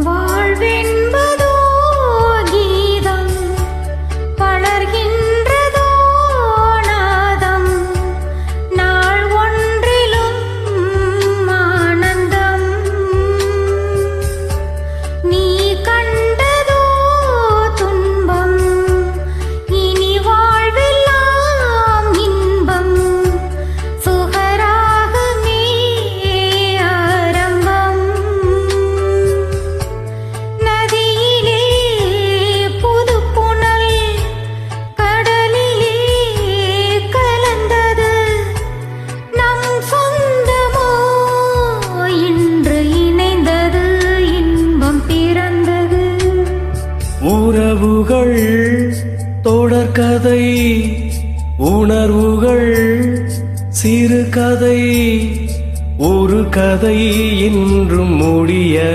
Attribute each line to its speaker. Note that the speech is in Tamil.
Speaker 1: வாழ்வென்பதோ கீதம், வளர்கின்றதோ நாதம், நாள் ஒன்றிலும் ஆனந்தம். நீ கண்டதோ துன்பம், இனி வாழ்வெல்லாம் இன்பம். சுகராகமே ஆரம்பம். நதியிலே புதுப்புனல், கடலிலே கலந்தது. நம் சொந்தமோ இன்று இணைந்தது, இன்பம் பிறந்தது.
Speaker 2: உறவுகள் தொடர்கதை, உணர்வுகள் சிறு கதை. ஒரு கதை இன்றும் முடியல.